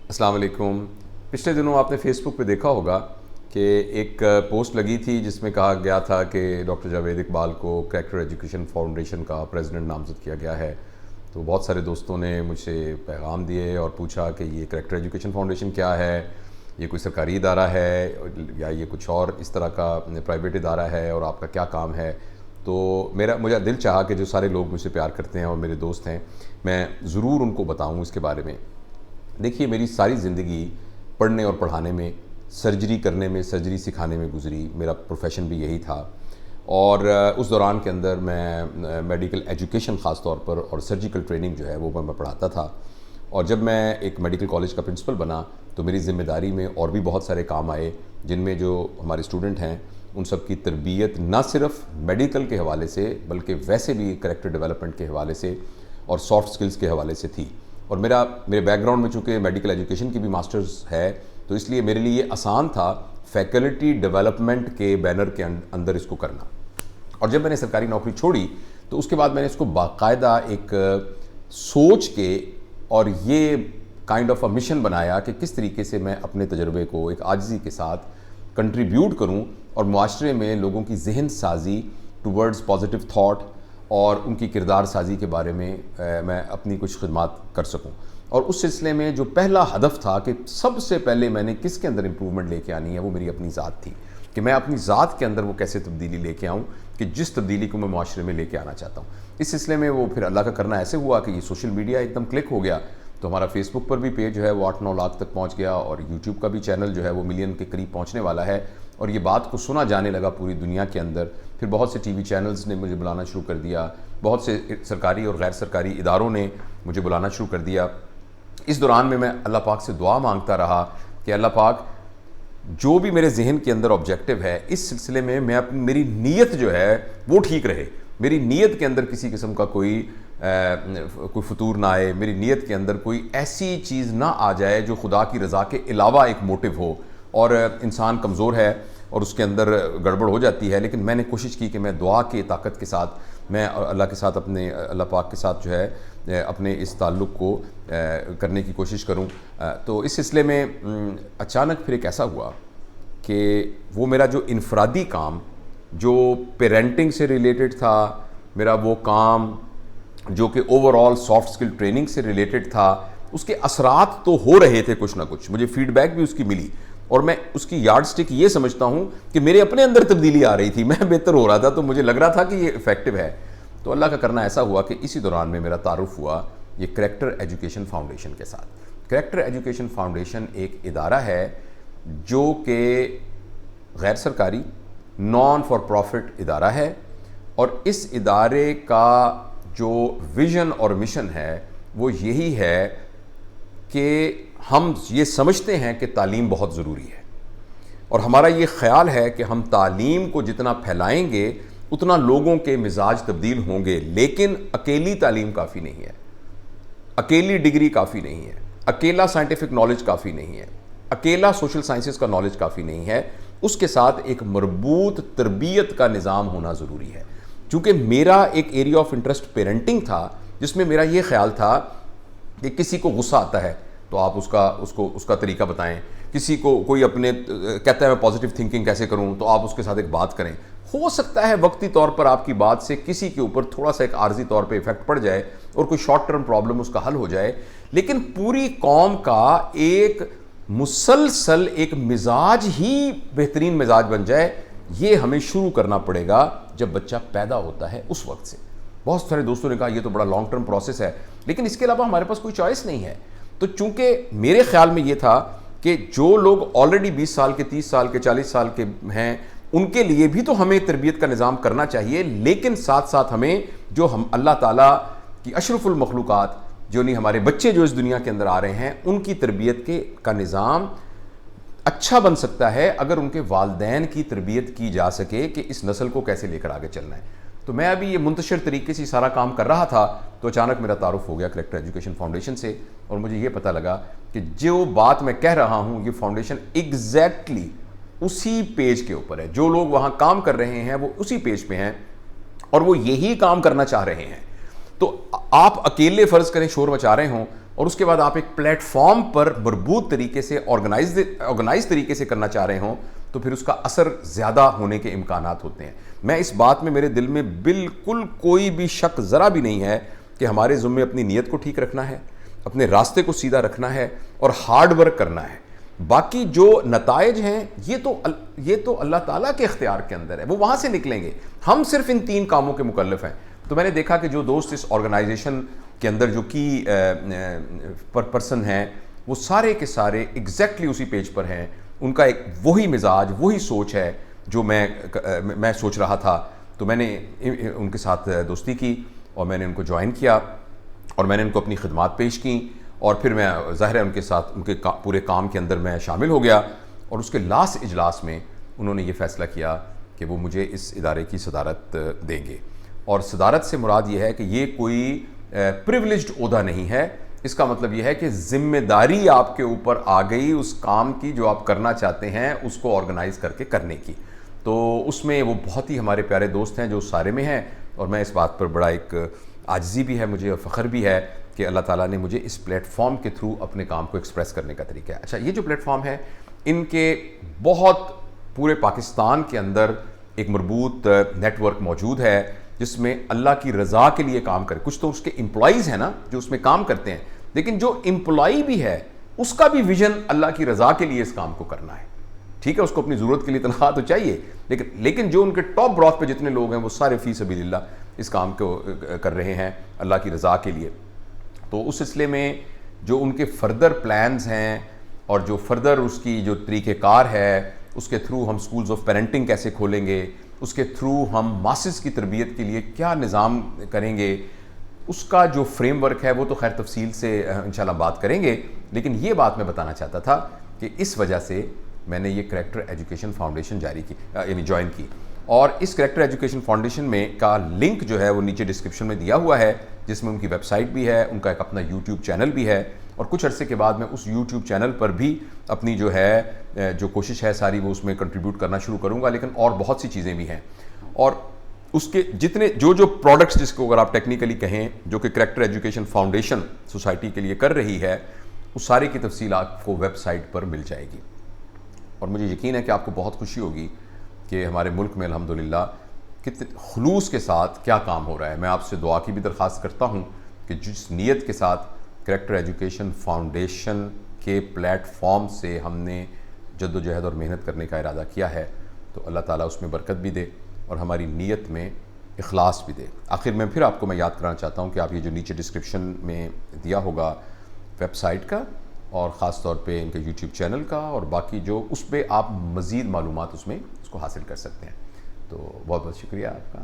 السلام علیکم۔ پچھلے دنوں آپ نے فیس بک پہ دیکھا ہوگا کہ ایک پوسٹ لگی تھی جس میں کہا گیا تھا کہ ڈاکٹر جاوید اقبال کو کریکٹر ایجوکیشن فاؤنڈیشن کا پریزیڈنٹ نامزد کیا گیا ہے۔ تو بہت سارے دوستوں نے مجھ سے پیغام دیے اور پوچھا کہ یہ کریکٹر ایجوکیشن فاؤنڈیشن کیا ہے، یہ کوئی سرکاری ادارہ ہے یا یہ کچھ اور اس طرح کا پرائیویٹ ادارہ ہے، اور آپ کا کیا کام ہے۔ تو مجھے دل چاہا کہ جو سارے لوگ مجھ سے پیار کرتے ہیں اور میرے دوست ہیں، میں ضرور ان کو بتاؤں اس کے بارے میں۔ دیکھیے، میری ساری زندگی پڑھنے اور پڑھانے میں، سرجری کرنے میں، سرجری سکھانے میں گزری۔ میرا پروفیشن بھی یہی تھا، اور اس دوران کے اندر میں میڈیکل ایجوکیشن خاص طور پر اور سرجیکل ٹریننگ جو ہے وہ میں پڑھاتا تھا۔ اور جب میں ایک میڈیکل کالج کا پرنسپل بنا تو میری ذمہ داری میں اور بھی بہت سارے کام آئے، جن میں جو ہمارے اسٹوڈنٹ ہیں ان سب کی تربیت نہ صرف میڈیکل کے حوالے سے بلکہ ویسے بھی کریکٹر ڈیولپمنٹ کے حوالے سے اور سافٹ سکلز کے حوالے سے تھی۔ اور میرے بیک گراؤنڈ میں چونکہ میڈیکل ایجوکیشن کی بھی ماسٹرز ہے، تو اس لیے میرے لیے یہ آسان تھا فیکلٹی ڈیولپمنٹ کے بینر کے اندر اس کو کرنا۔ اور جب میں نے سرکاری نوکری چھوڑی تو اس کے بعد میں نے اس کو باقاعدہ ایک سوچ کے اور یہ کائنڈ آف اے مشن بنایا کہ کس طریقے سے میں اپنے تجربے کو ایک عاجزی کے ساتھ کنٹریبیوٹ کروں اور معاشرے میں لوگوں کی ذہن سازی ٹورڈز پازیٹیو تھاٹ اور ان کی کردار سازی کے بارے میں میں اپنی کچھ خدمات کر سکوں۔ اور اس سلسلے میں جو پہلا ہدف تھا کہ سب سے پہلے میں نے کس کے اندر امپروومنٹ لے کے آنی ہے، وہ میری اپنی ذات تھی، کہ میں اپنی ذات کے اندر وہ کیسے تبدیلی لے کے آؤں کہ جس تبدیلی کو میں معاشرے میں لے کے آنا چاہتا ہوں۔ اس سلسلے میں وہ پھر اللہ کا کرنا ایسے ہوا کہ یہ سوشل میڈیا ایک دم کلک ہو گیا، تو ہمارا فیس بک پر بھی پیج جو ہے وہ 8-9 لاکھ تک پہنچ گیا، اور یوٹیوب کا بھی چینل جو ہے وہ ملین کے قریب پہنچنے والا ہے، اور یہ بات کو سنا جانے لگا پوری دنیا کے اندر۔ پھر بہت سے ٹی وی چینلز نے مجھے بلانا شروع کر دیا، بہت سے سرکاری اور غیر سرکاری اداروں نے مجھے بلانا شروع کر دیا۔ اس دوران میں اللہ پاک سے دعا مانگتا رہا کہ اللہ پاک، جو بھی میرے ذہن کے اندر آبجیکٹو ہے اس سلسلے میں میری نیت جو ہے وہ ٹھیک رہے، میری نیت کے اندر کسی قسم کا کوئی فتور نہ آئے، میری نیت کے اندر کوئی ایسی چیز نہ آ جائے جو خدا کی رضا کے علاوہ ایک موٹیو ہو۔ اور انسان کمزور ہے اور اس کے اندر گڑبڑ ہو جاتی ہے، لیکن میں نے کوشش کی کہ میں دعا کی طاقت کے ساتھ میں اللہ کے ساتھ اللہ پاک کے ساتھ جو ہے اپنے اس تعلق کو کرنے کی کوشش کروں۔ تو اس سلسلے میں اچانک پھر ایک ایسا ہوا کہ وہ میرا جو انفرادی کام جو پیرنٹنگ سے ریلیٹڈ تھا، میرا وہ کام جو کہ اوور آل سافٹ سکل ٹریننگ سے ریلیٹڈ تھا، اس کے اثرات تو ہو رہے تھے کچھ نہ کچھ، مجھے فیڈ بیک بھی اس کی ملی، اور میں اس کی یارڈ سٹک یہ سمجھتا ہوں کہ میرے اپنے اندر تبدیلی آ رہی تھی، میں بہتر ہو رہا تھا، تو مجھے لگ رہا تھا کہ یہ افیکٹو ہے۔ تو اللہ کا کرنا ایسا ہوا کہ اسی دوران میں میرا تعارف ہوا یہ کریکٹر ایجوکیشن فاؤنڈیشن کے ساتھ۔ کریکٹر ایجوکیشن فاؤنڈیشن ایک ادارہ ہے جو کہ غیر سرکاری نان فار پروفٹ ادارہ ہے، اور اس ادارے کا جو ویژن اور مشن ہے وہ یہی ہے کہ ہم یہ سمجھتے ہیں کہ تعلیم بہت ضروری ہے، اور ہمارا یہ خیال ہے کہ ہم تعلیم کو جتنا پھیلائیں گے اتنا لوگوں کے مزاج تبدیل ہوں گے، لیکن اکیلی تعلیم کافی نہیں ہے، اکیلی ڈگری کافی نہیں ہے، اکیلا سائنٹیفک نالج کافی نہیں ہے، اکیلا سوشل سائنسز کا نالج کافی نہیں ہے، اس کے ساتھ ایک مربوط تربیت کا نظام ہونا ضروری ہے۔ چونکہ میرا ایک ایریا آف انٹرسٹ پیرنٹنگ تھا، جس میں میرا یہ خیال تھا کہ کسی کو غصہ آتا ہے تو آپ اس کا طریقہ بتائیں، کسی کو کوئی اپنے کہتا ہے میں پازیٹیو تھنکنگ کیسے کروں تو آپ اس کے ساتھ ایک بات کریں۔ ہو سکتا ہے وقتی طور پر آپ کی بات سے کسی کے اوپر تھوڑا سا ایک عارضی طور پہ ایفیکٹ پڑ جائے اور کوئی شارٹ ٹرم پرابلم اس کا حل ہو جائے، لیکن پوری قوم کا ایک مسلسل ایک مزاج ہی بہترین مزاج بن جائے، یہ ہمیں شروع کرنا پڑے گا جب بچہ پیدا ہوتا ہے اس وقت سے۔ بہت سارے دوستوں نے کہا یہ تو بڑا لانگ ٹرم پروسیس ہے، لیکن اس کے علاوہ ہمارے پاس کوئی چوائس نہیں ہے۔ تو چونکہ میرے خیال میں یہ تھا کہ جو لوگ آلریڈی 20 سال کے، 30 سال کے، 40 سال کے ہیں، ان کے لیے بھی تو ہمیں تربیت کا نظام کرنا چاہیے، لیکن ساتھ ساتھ ہمیں جو ہم اللہ تعالیٰ کی اشرف المخلوقات جو نہیں ہمارے بچے جو اس دنیا کے اندر آ رہے ہیں، ان کی تربیت کا نظام اچھا بن سکتا ہے اگر ان کے والدین کی تربیت کی جا سکے کہ اس نسل کو کیسے لے کر آگے چلنا ہے۔ تو میں ابھی یہ منتشر طریقے سے سارا کام کر رہا تھا تو اچانک میرا تعارف ہو گیا کریکٹر ایجوکیشن فاؤنڈیشن سے، اور مجھے یہ پتہ لگا کہ جو بات میں کہہ رہا ہوں یہ فاؤنڈیشن ایگزیکٹلی اسی پیج کے اوپر ہے، جو لوگ وہاں کام کر رہے ہیں وہ اسی پیج پہ ہیں اور وہ یہی کام کرنا چاہ رہے ہیں۔ تو آپ اکیلے فرض کریں شور مچا رہے ہوں اور اس کے بعد آپ ایک پلیٹ فارم پر مربوط طریقے سے آرگنائز طریقے سے کرنا چاہ رہے ہوں تو پھر اس کا اثر زیادہ ہونے کے امکانات ہوتے ہیں. میں اس بات میں میرے دل میں بالکل کوئی بھی شک ذرا بھی نہیں ہے کہ ہمارے ذمے اپنی نیت کو ٹھیک رکھنا ہے, اپنے راستے کو سیدھا رکھنا ہے اور ہارڈ ورک کرنا ہے. باقی جو نتائج ہیں یہ تو اللہ تعالیٰ کے اختیار کے اندر ہے, وہ وہاں سے نکلیں گے. ہم صرف ان 3 کاموں کے مکلف ہیں. تو میں نے دیکھا کہ جو دوست اس آرگنائزیشن کے اندر جو کی پرسن ہیں وہ سارے کے سارے ایگزیکٹلی اسی پیج پر ہیں. ان کا ایک وہی مزاج, وہی سوچ ہے جو میں سوچ رہا تھا. تو میں نے ان کے ساتھ دوستی کی اور میں نے ان کو جوائن کیا اور میں نے ان کو اپنی خدمات پیش کیں, اور پھر میں ظاہر ہے ان کے ساتھ ان کے پورے کام کے اندر میں شامل ہو گیا. اور اس کے لاسٹ اجلاس میں انہوں نے یہ فیصلہ کیا کہ وہ مجھے اس ادارے کی صدارت دیں گے. اور صدارت سے مراد یہ ہے کہ یہ کوئی پریولیجڈ عہدہ نہیں ہے. اس کا مطلب یہ ہے کہ ذمہ داری آپ کے اوپر آ گئی اس کام کی جو آپ کرنا چاہتے ہیں اس کو آرگنائز کر کے کرنے کی. تو اس میں وہ بہت ہی ہمارے پیارے دوست ہیں جو سارے میں ہیں, اور میں اس بات پر بڑا ایک عاجزی بھی ہے مجھے اور فخر بھی ہے کہ اللہ تعالیٰ نے مجھے اس پلیٹ فارم کے تھرو اپنے کام کو ایکسپریس کرنے کا طریقہ ہے. اچھا, یہ جو پلیٹ فارم ہے ان کے بہت پورے پاکستان کے اندر ایک مربوط نیٹ ورک موجود ہے جس میں اللہ کی رضا کے لیے کام کرے. کچھ تو اس کے امپلائیز ہیں نا جو اس میں کام کرتے ہیں, لیکن جو امپلائی بھی ہے اس کا بھی ویژن اللہ کی رضا کے لیے اس کام کو کرنا ہے. ٹھیک ہے, اس کو اپنی ضرورت کے لیے تنخواہ تو چاہیے, لیکن جو ان کے ٹاپ براس پہ جتنے لوگ ہیں وہ سارے فی سبیل اللہ اس کام کو کر رہے ہیں اللہ کی رضا کے لیے. تو اس سلسلے میں جو ان کے فردر پلانز ہیں اور جو فردر اس کی جو طریقہ کار ہے, اس کے تھرو ہم سکولز آف پیرنٹنگ کیسے کھولیں گے, اس کے تھرو ہم ماسز کی تربیت کے لیے کیا نظام کریں گے, اس کا جو فریم ورک ہے وہ تو خیر تفصیل سے انشاءاللہ بات کریں گے. لیکن یہ بات میں بتانا چاہتا تھا کہ اس وجہ سے میں نے یہ کریکٹر ایجوکیشن فاؤنڈیشن جوائن کی. اور اس کریکٹر ایجوکیشن فاؤنڈیشن میں کا لنک جو ہے وہ نیچے ڈسکرپشن میں دیا ہوا ہے, جس میں ان کی ویب سائٹ بھی ہے, ان کا ایک اپنا یوٹیوب چینل بھی ہے. اور کچھ عرصے کے بعد میں اس یوٹیوب چینل پر بھی اپنی جو ہے جو کوشش ہے ساری وہ اس میں کنٹریبیوٹ کرنا شروع کروں گا. لیکن اور بہت سی چیزیں بھی ہیں, اور اس کے جتنے جو پروڈکٹس جس کو اگر آپ ٹیکنیکلی کہیں جو کہ کریکٹر ایجوکیشن فاؤنڈیشن سوسائٹی کے لیے کر رہی ہے, اس سارے کی تفصیل آپ کو ویب سائٹ پر مل جائے گی. اور مجھے یقین ہے کہ آپ کو بہت خوشی ہوگی کہ ہمارے ملک میں الحمدللہ کتنے خلوص کے ساتھ کیا کام ہو رہا ہے. میں آپ سے دعا کی بھی درخواست کرتا ہوں کہ جس نیت کے ساتھ کریکٹر ایجوکیشن فاؤنڈیشن کے پلیٹ فارم سے ہم نے جد و جہد اور محنت کرنے کا ارادہ کیا ہے, تو اللہ تعالیٰ اس میں برکت بھی دے اور ہماری نیت میں اخلاص بھی دے. آخر میں پھر آپ کو میں یاد کرانا چاہتا ہوں کہ آپ یہ جو نیچے ڈسکرپشن میں دیا ہوگا ویب سائٹ کا اور خاص طور پہ ان کے یوٹیوب چینل کا اور باقی جو اس پہ آپ مزید معلومات اس کو حاصل کر سکتے ہیں. تو بہت بہت شکریہ آپ کا.